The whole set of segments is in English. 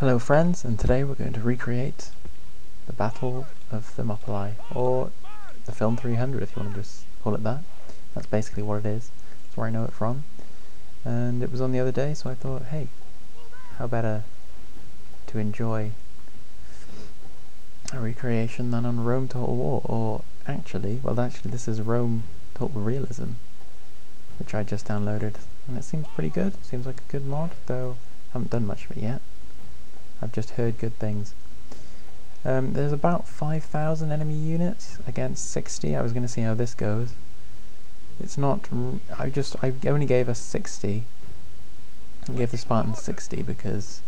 Hello friends, and today we're going to recreate the Battle of Thermopylae, or the film 300 if you want to just call it that. That's basically what it is. That's where I know it from. And it was on the other day, so I thought, hey, how better to enjoy a recreation than on Rome Total War, or actually this is Rome Total Realism, which I just downloaded, and it seems pretty good. It seems like a good mod, though I haven't done much of it yet. I've just heard good things. There's about 5,000 enemy units against 60. I was going to see how this goes. It's not. I only gave us 60. I gave the Spartans 60 because,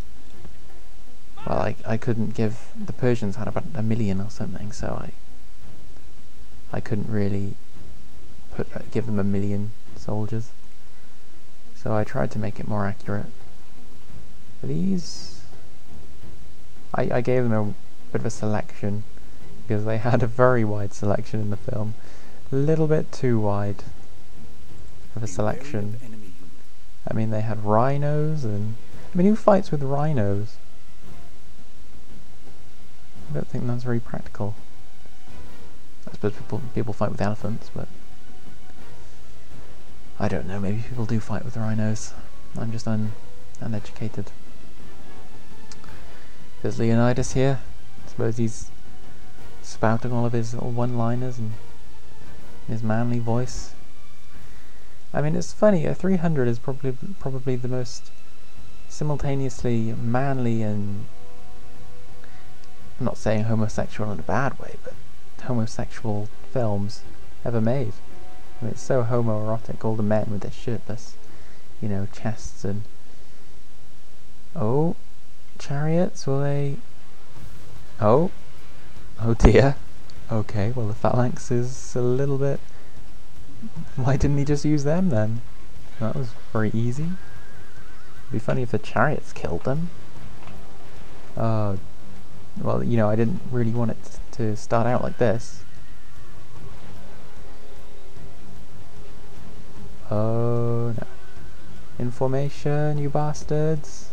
well, I couldn't give. The Persians had about 1 million or something, so I couldn't really give them 1 million soldiers. So I tried to make it more accurate. These. I gave them a bit of a selection because they had a very wide selection in the film. A little bit too wide of a selection. I mean, they had rhinos, and I mean, who fights with rhinos? I don't think that's very practical. I suppose people fight with elephants, but I don't know, maybe people do fight with rhinos. I'm just uneducated. There's Leanidas here. I suppose he's spouting all of his little one-liners and his manly voice. I mean, it's funny. A 300 is probably the most simultaneously manly and, I'm not saying homosexual in a bad way, but homosexual films ever made. I mean, it's so homoerotic. All the men with their shirtless, chests and chariots, will they? Oh dear. Okay, well the phalanx is a little bit. Why didn't he just use them then? That was very easy. It'd be funny if the chariots killed them. Well, I didn't really want it to start out like this. Oh no. In formation, you bastards.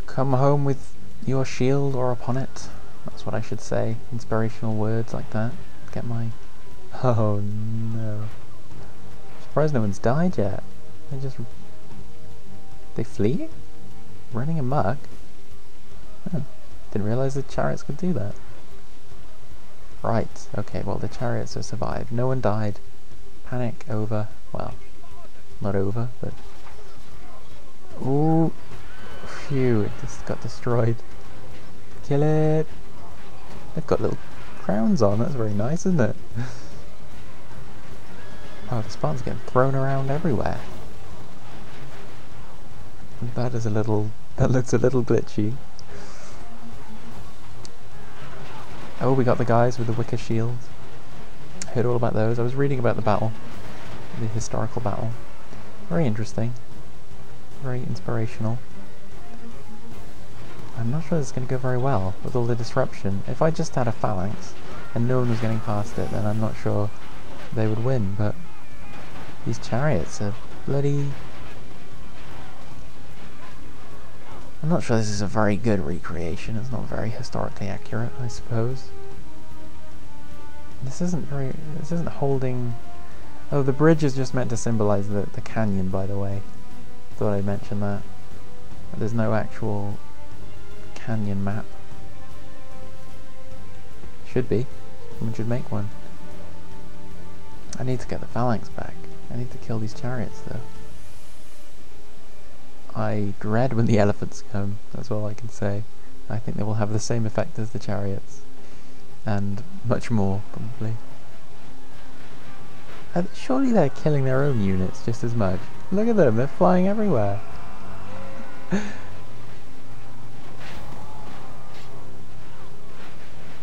Come home with your shield or upon it. That's what I should say. Inspirational words like that. Get my... Oh no. I'm surprised no one's died yet. They fleeing? Running amok? Oh, didn't realise the chariots could do that. Right, okay, well the chariots have survived. No one died. Panic over. Well, not over, but... Ooh. Phew, it just got destroyed. Kill it! They've got little crowns on, that's very nice, isn't it? Oh, the Spartans are getting thrown around everywhere. That looks a little glitchy. Oh, we got the guys with the wicker shields. Heard all about those. I was reading about the battle. The historical battle. Very interesting. Very inspirational. I'm not sure this is going to go very well with all the disruption. If I just had a phalanx and no one was getting past it, then I'm not sure they would win, but these chariots are bloody... I'm not sure this is a very good recreation. It's not very historically accurate, I suppose. This isn't holding... Oh, the bridge is just meant to symbolize the canyon, by the way. Thought I'd mention that. There's no actual canyon map. Should be. Someone should make one. I need to get the phalanx back. I need to kill these chariots though. I dread when the elephants come, that's all I can say. I think they will have the same effect as the chariots. And much more, probably. Surely they're killing their own units just as much. Look at them, they're flying everywhere.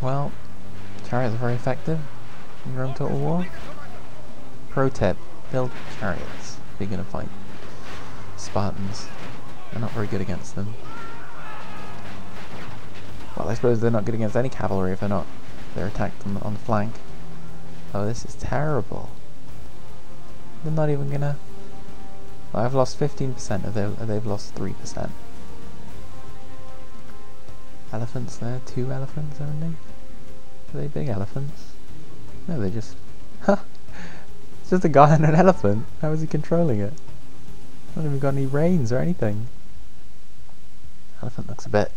Well, chariots are very effective in Rome Total War. Pro tip, build chariots if you're going to fight Spartans. They're not very good against them. Well, I suppose they're not good against any cavalry if they're attacked on the flank. Oh, this is terrible. They're not even gonna... I've lost 15%, they've lost 3%. Elephants there, 2 elephants only? Are they big elephants? No, they just... Ha! It's just a guy on an elephant. How is he controlling it? Not even got any reins or anything. Elephant looks a bit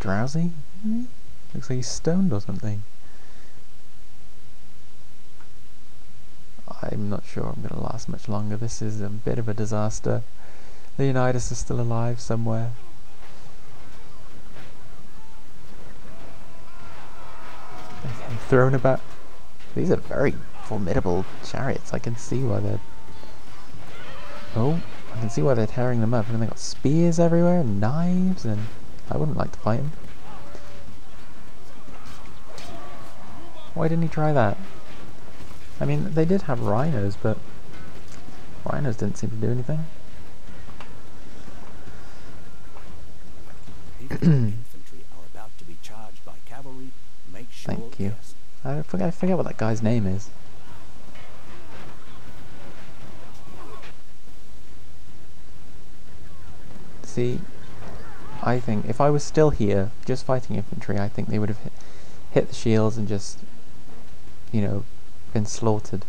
drowsy. Looks like he's stoned or something. I'm not sure I'm going to last much longer. This is a bit of a disaster. Leonidas is still alive somewhere. Okay, thrown about. These are very formidable chariots. I can see why they're... Oh, I can see why they're tearing them up. And they got spears everywhere and knives, and I wouldn't like to fight them. Why didn't he try that? I mean, they did have rhinos, but rhinos didn't seem to do anything. Infantry are about to be charged by cavalry. Make sure. Thank you. I forget what that guy's name is. See, I think if I was still here, just fighting infantry, I think they would have hit the shields and just, you know, been slaughtered.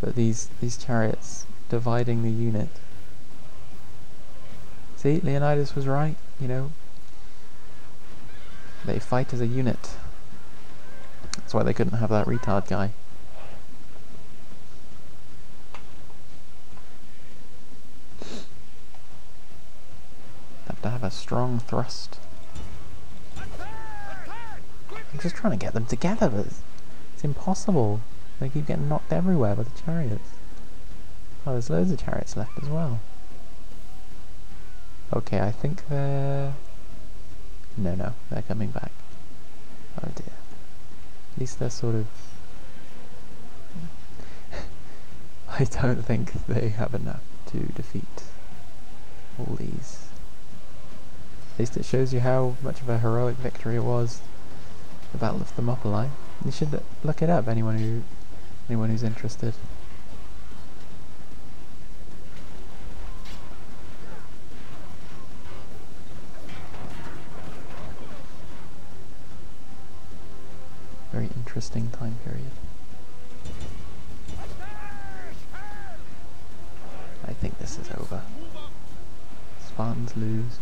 But these chariots dividing the unit. See, Leonidas was right, you know. They fight as a unit. That's why they couldn't have that retard guy. Have to have a strong thrust. I'm just trying to get them together, but it's impossible. They keep getting knocked everywhere by the chariots. Oh, there's loads of chariots left as well. Okay, I think they're... No, they're coming back. Oh dear. At least they're sort of... I don't think they have enough to defeat all these. At least it shows you how much of a heroic victory it was. The Battle of Thermopylae. You should look it up, anyone who's interested. Very interesting time period. I think this is over. Spartans lose.